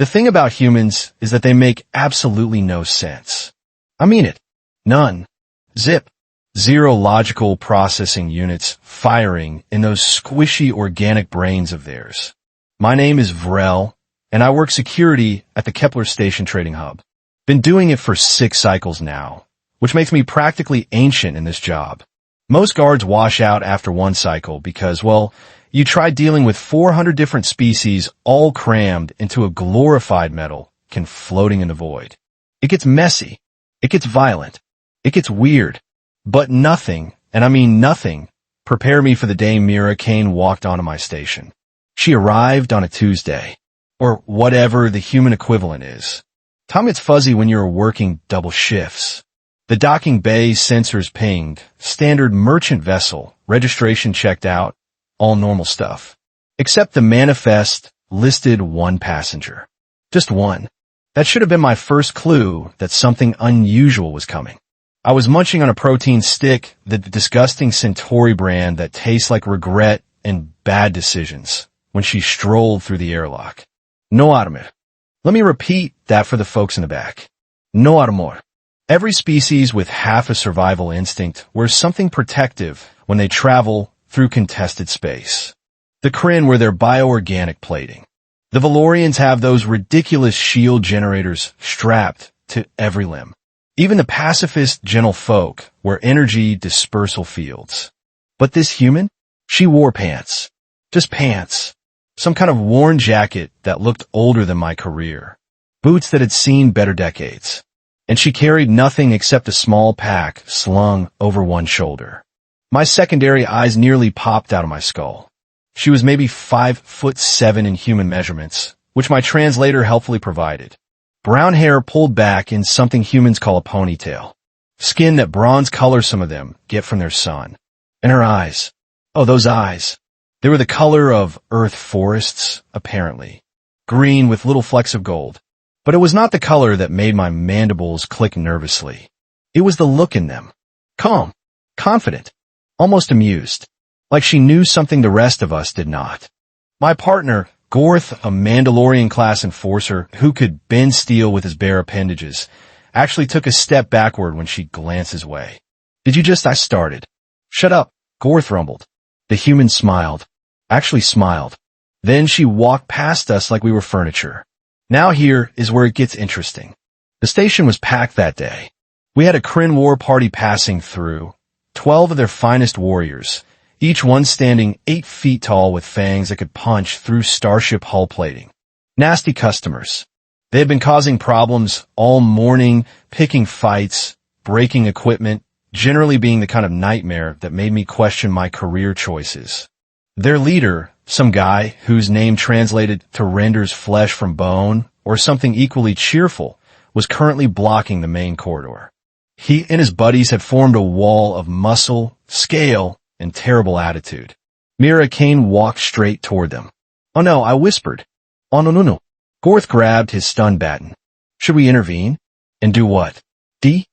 The thing about humans is that they make absolutely no sense. I mean it. None. Zip. Zero logical processing units firing in those squishy organic brains of theirs. My name is Vrel, and I work security at the Kepler Station trading hub. Been doing it for 6 cycles now, which makes me practically ancient in this job. Most guards wash out after 1 cycle because, well, you try dealing with 400 different species all crammed into a glorified metal can floating in the void. It gets messy. It gets violent. It gets weird. But nothing, and I mean nothing, prepared me for the day Mira Kane walked onto my station. She arrived on a Tuesday, or whatever the human equivalent is. Time gets fuzzy when you're working double shifts. The docking bay sensors pinged, standard merchant vessel, registration checked out, all normal stuff. Except the manifest listed 1 passenger. Just 1. That should have been my first clue that something unusual was coming. I was munching on a protein stick, the disgusting Centauri brand that tastes like regret and bad decisions, when she strolled through the airlock. No armor. Let me repeat that for the folks in the back. No armor. Every species with half a survival instinct wears something protective when they travel through contested space. The Kryn wear their bioorganic plating. The Valorians have those ridiculous shield generators strapped to every limb. Even the pacifist gentle folk wear energy dispersal fields. But this human? She wore pants. Just pants. Some kind of worn jacket that looked older than my career. Boots that had seen better decades. And she carried nothing except a small pack slung over one shoulder. My secondary eyes nearly popped out of my skull. She was maybe 5'7" in human measurements, which my translator helpfully provided. Brown hair pulled back in something humans call a ponytail. Skin that bronze color some of them get from their sun. And her eyes. Oh, those eyes. They were the color of earth forests, apparently. Green with little flecks of gold. But it was not the color that made my mandibles click nervously. It was the look in them. Calm. Confident. Almost amused. Like she knew something the rest of us did not. My partner, Gorth, a Mandalorian-class enforcer who could bend steel with his bare appendages, actually took a step backward when she glanced his way. Did you just... I started. Shut up, Gorth rumbled. The human smiled. Actually smiled. Then she walked past us like we were furniture. Now here is where it gets interesting. The station was packed that day. We had a Kryn war party passing through, 12 of their finest warriors, each one standing 8 feet tall with fangs that could punch through starship hull plating. Nasty customers. They had been causing problems all morning, picking fights, breaking equipment, generally being the kind of nightmare that made me question my career choices. Their leader, some guy whose name translated to renders flesh from bone or something equally cheerful, was currently blocking the main corridor. He and his buddies had formed a wall of muscle, scale, and terrible attitude. Mira Kane walked straight toward them. Oh no, I whispered. Oh no. Gorth grabbed his stun baton. Should we intervene? And do what? The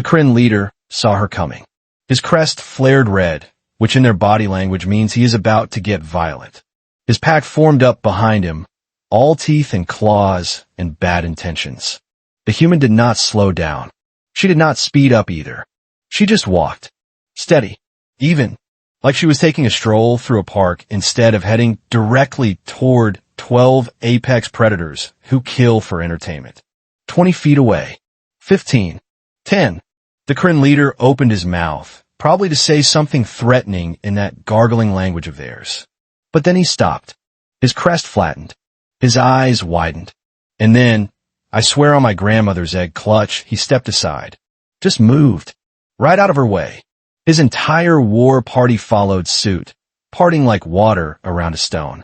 Kryn leader saw her coming. His crest flared red, which in their body language means he is about to get violent. His pack formed up behind him, all teeth and claws and bad intentions. The human did not slow down. She did not speed up either. She just walked. Steady. Even. Like she was taking a stroll through a park instead of heading directly toward 12 apex predators who kill for entertainment. 20 feet away. 15. 10. The Kryn leader opened his mouth, probably to say something threatening in that gargling language of theirs. But then he stopped. His crest flattened. His eyes widened. And then, I swear on my grandmother's egg clutch, he stepped aside. Just moved. Right out of her way. His entire war party followed suit, parting like water around a stone.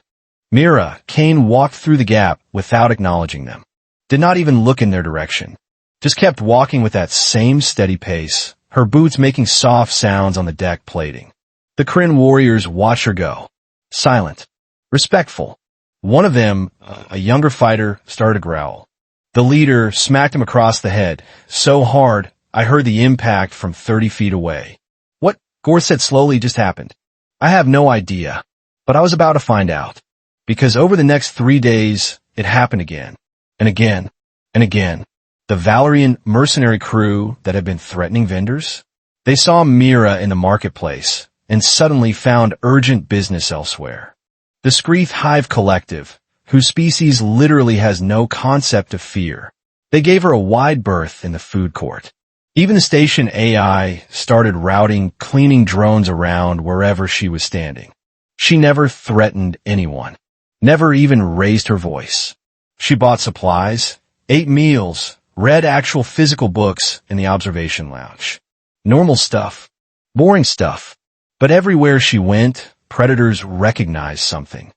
Mira Kane walked through the gap without acknowledging them. Did not even look in their direction. Just kept walking with that same steady pace, her boots making soft sounds on the deck plating. The Kryn warriors watched her go. Silent. Respectful. One of them, a younger fighter, started to growl. The leader smacked him across the head, so hard I heard the impact from 30 feet away. What, Gorth said slowly, just happened? I have no idea, but I was about to find out. Because over the next 3 days, it happened again. And again, and again. The Valerian mercenary crew that had been threatening vendors? They saw Mira in the marketplace and suddenly found urgent business elsewhere. The Screeth Hive Collective, whose species literally has no concept of fear. They gave her a wide berth in the food court. Even the station AI started routing cleaning drones around wherever she was standing. She never threatened anyone, never even raised her voice. She bought supplies, ate meals, read actual physical books in the observation lounge. Normal stuff, boring stuff. But everywhere she went, predators recognized something.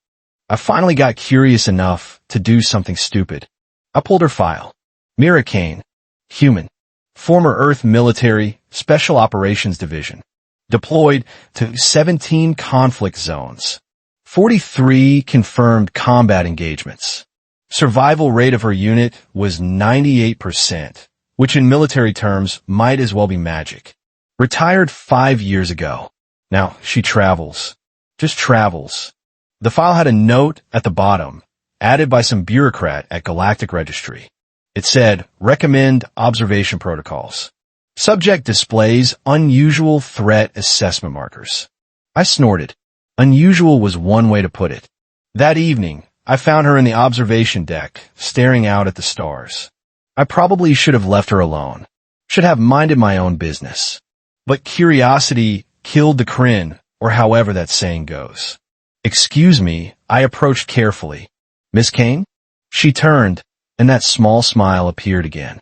I finally got curious enough to do something stupid. I pulled her file. Mira Kane, human, former Earth military, Special Operations Division, deployed to 17 conflict zones, 43 confirmed combat engagements. Survival rate of her unit was 98%, which in military terms might as well be magic. Retired 5 years ago. Now she travels. Just travels. The file had a note at the bottom, added by some bureaucrat at Galactic Registry. It said, recommend observation protocols. Subject displays unusual threat assessment markers. I snorted. Unusual was one way to put it. That evening, I found her in the observation deck, staring out at the stars. I probably should have left her alone. Should have minded my own business. But curiosity killed the Kryn, or however that saying goes. Excuse me, I approached carefully. Miss Kane? She turned, and that small smile appeared again.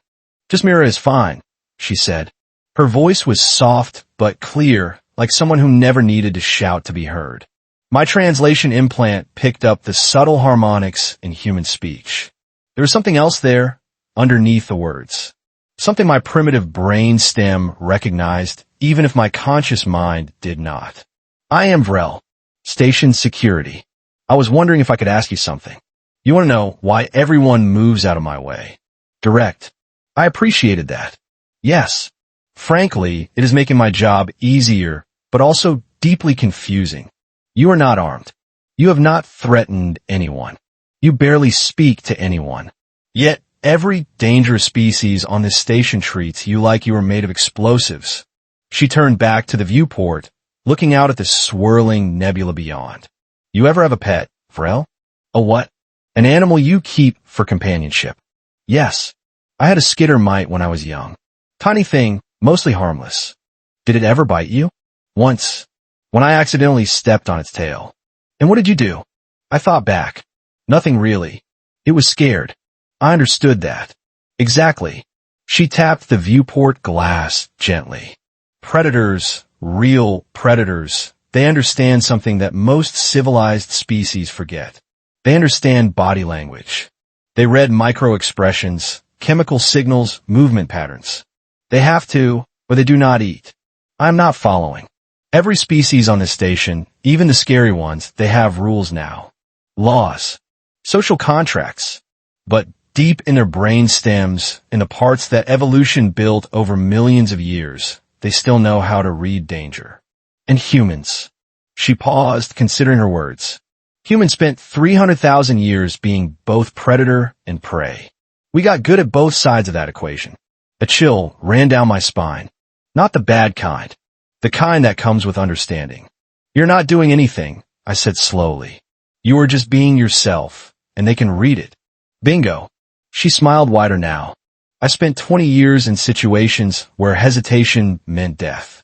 Just Mira is fine, she said. Her voice was soft but clear, like someone who never needed to shout to be heard. My translation implant picked up the subtle harmonics in human speech. There was something else there, underneath the words. Something my primitive brain stem recognized, even if my conscious mind did not. I am Vrel, Station Security. I was wondering if I could ask you something. You want to know why everyone moves out of my way? Direct. I appreciated that. Yes. Frankly, it is making my job easier, but also deeply confusing. You are not armed. You have not threatened anyone. You barely speak to anyone. Yet, every dangerous species on this station treats you like you are made of explosives. She turned back to the viewport, looking out at the swirling nebula beyond. You ever have a pet, Vrel? A what? An animal you keep for companionship. Yes. I had a skitter mite when I was young. Tiny thing, mostly harmless. Did it ever bite you? Once. When I accidentally stepped on its tail. And what did you do? I thought back. Nothing really. It was scared. I understood that. Exactly. She tapped the viewport glass gently. Predators, real predators, they understand something that most civilized species forget. They understand body language. They read micro-expressions, chemical signals, movement patterns. They have to, or they do not eat. I'm not following. Every species on this station, even the scary ones, they have rules now. Laws. Social contracts. But deep in their brain stems, in the parts that evolution built over millions of years, they still know how to read danger. And humans. She paused, considering her words. Humans spent 300,000 years being both predator and prey. We got good at both sides of that equation. A chill ran down my spine. Not the bad kind. The kind that comes with understanding. You're not doing anything, I said slowly. You are just being yourself, and they can read it. Bingo. She smiled wider now. I spent 20 years in situations where hesitation meant death.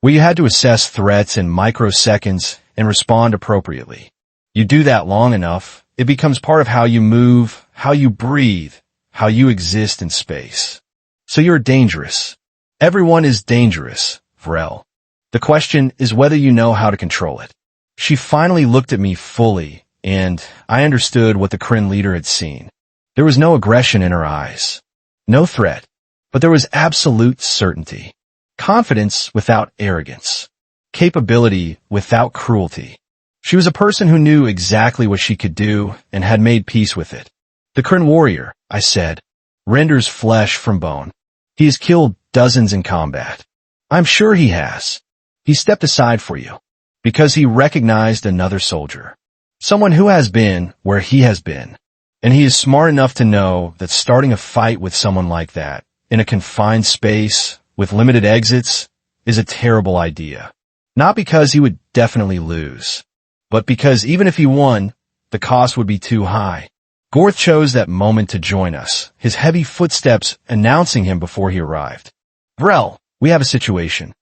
Where you had to assess threats in microseconds and respond appropriately. You do that long enough, it becomes part of how you move, how you breathe, how you exist in space. So you're dangerous. Everyone is dangerous, Vrel. The question is whether you know how to control it. She finally looked at me fully, and I understood what the Kryn leader had seen. There was no aggression in her eyes. No threat. But there was absolute certainty. Confidence without arrogance. Capability without cruelty. She was a person who knew exactly what she could do and had made peace with it. The Kryn warrior, I said, renders flesh from bone. He has killed dozens in combat. I'm sure he has. He stepped aside for you. Because he recognized another soldier. Someone who has been where he has been. And he is smart enough to know that starting a fight with someone like that, in a confined space, with limited exits, is a terrible idea. Not because he would definitely lose, but because even if he won, the cost would be too high. Gorth chose that moment to join us, his heavy footsteps announcing him before he arrived. Vrel, we have a situation.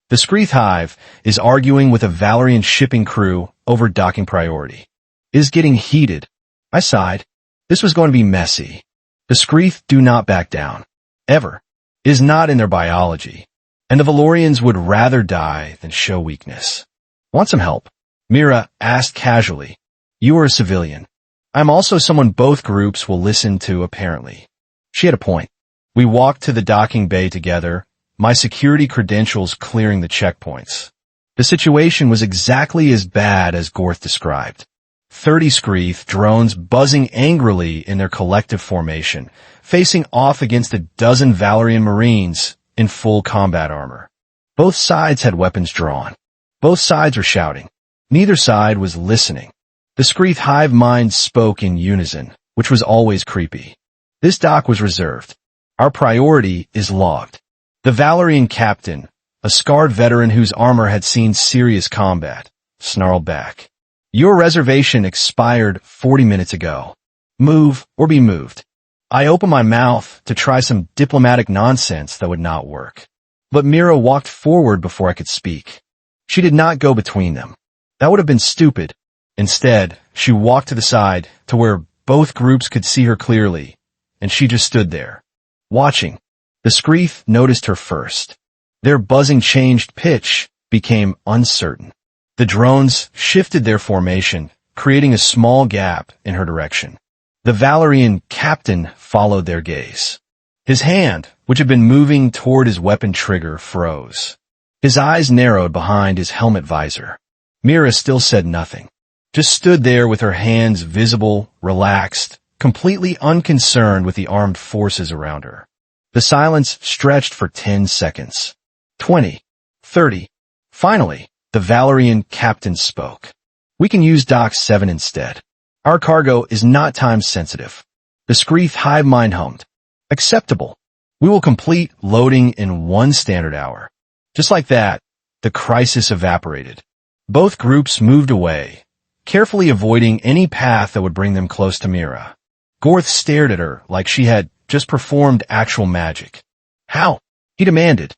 The Screeth Hive is arguing with a Valerian shipping crew over docking priority. It is getting heated. I sighed. This was going to be messy. The Screeth do not back down. Ever. It is not in their biology. And the Valorians would rather die than show weakness. Want some help? Mira asked casually. You are a civilian. I am also someone both groups will listen to, apparently. She had a point. We walked to the docking bay together, my security credentials clearing the checkpoints. The situation was exactly as bad as Gorth described. 30 Screeth drones buzzing angrily in their collective formation, facing off against a dozen Valerian Marines in full combat armor. Both sides had weapons drawn. Both sides were shouting. Neither side was listening. The Screeth hive mind spoke in unison, which was always creepy. This dock was reserved. Our priority is logged. The Valerian captain, a scarred veteran whose armor had seen serious combat, snarled back. Your reservation expired 40 minutes ago. Move or be moved. I opened my mouth to try some diplomatic nonsense that would not work. But Mira walked forward before I could speak. She did not go between them. That would have been stupid. Instead, she walked to the side to where both groups could see her clearly, and she just stood there, watching. The Screeth noticed her first. Their buzzing changed pitch, became uncertain. The drones shifted their formation, creating a small gap in her direction. The Valerian captain followed their gaze. His hand, which had been moving toward his weapon trigger, froze. His eyes narrowed behind his helmet visor. Mira still said nothing, just stood there with her hands visible, relaxed, completely unconcerned with the armed forces around her. The silence stretched for 10 seconds. 20. 30. Finally, the Valerian captain spoke. We can use Dock 7 instead. Our cargo is not time-sensitive. The Screeth hive mind hummed. Acceptable. We will complete loading in 1 standard hour. Just like that, the crisis evaporated. Both groups moved away, carefully avoiding any path that would bring them close to Mira. Gorth stared at her like she had just performed actual magic. How? He demanded.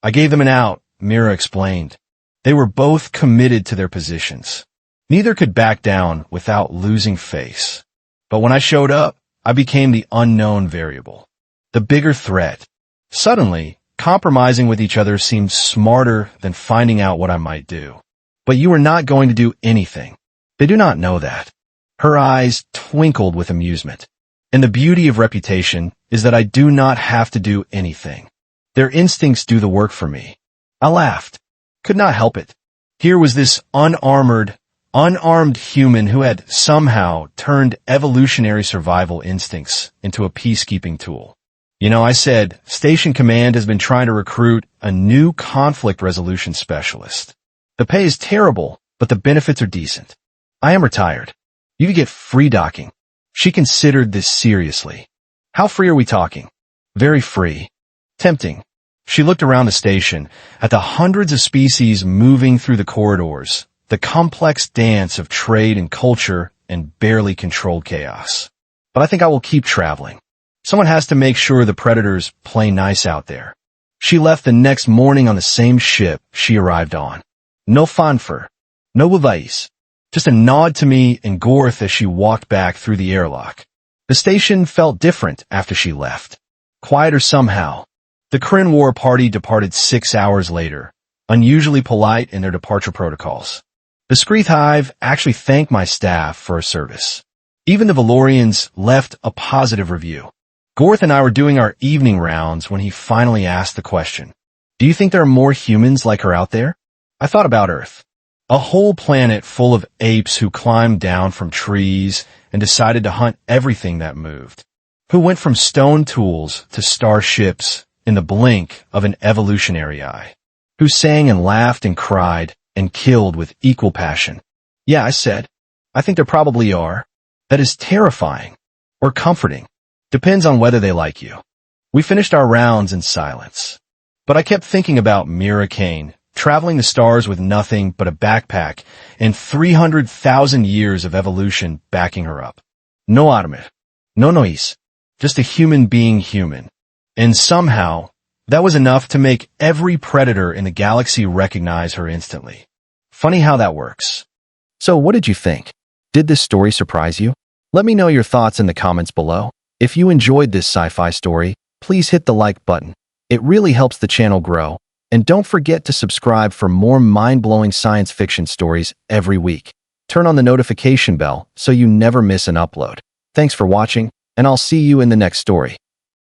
I gave them an out, Mira explained. They were both committed to their positions. Neither could back down without losing face. But when I showed up, I became the unknown variable, the bigger threat. Suddenly, compromising with each other seemed smarter than finding out what I might do. But you are not going to do anything. They do not know that. Her eyes twinkled with amusement. And the beauty of reputation is that I do not have to do anything. Their instincts do the work for me. I laughed. Could not help it. Here was this unarmed human who had somehow turned evolutionary survival instincts into a peacekeeping tool. You know, I said, Station Command has been trying to recruit a new conflict resolution specialist. The pay is terrible, but the benefits are decent. I am retired. You could get free docking. She considered this seriously. How free are we talking? Very free. Tempting. She looked around the station, at the hundreds of species moving through the corridors, the complex dance of trade and culture and barely controlled chaos. But I think I will keep traveling. Someone has to make sure the predators play nice out there. She left the next morning on the same ship she arrived on. No fanfare. No advice. Just a nod to me and Gorth as she walked back through the airlock. The station felt different after she left. Quieter somehow. The Kryn War party departed 6 hours later, unusually polite in their departure protocols. The Screeth hive actually thanked my staff for a service. Even the Valorians left a positive review. Gorth and I were doing our evening rounds when he finally asked the question, do you think there are more humans like her out there? I thought about Earth. A whole planet full of apes who climbed down from trees and decided to hunt everything that moved. Who went from stone tools to starships in the blink of an evolutionary eye. Who sang and laughed and cried and killed with equal passion. Yeah, I said, I think there probably are. That is terrifying. or comforting. Depends on whether they like you. We finished our rounds in silence. But I kept thinking about Mira Kane, traveling the stars with nothing but a backpack and 300,000 years of evolution backing her up. No armed. No noise. Just a human being human. And somehow, that was enough to make every predator in the galaxy recognize her instantly. Funny how that works. So what did you think? Did this story surprise you? Let me know your thoughts in the comments below. If you enjoyed this sci-fi story, please hit the like button. It really helps the channel grow. And don't forget to subscribe for more mind-blowing science fiction stories every week. Turn on the notification bell so you never miss an upload. Thanks for watching, and I'll see you in the next story.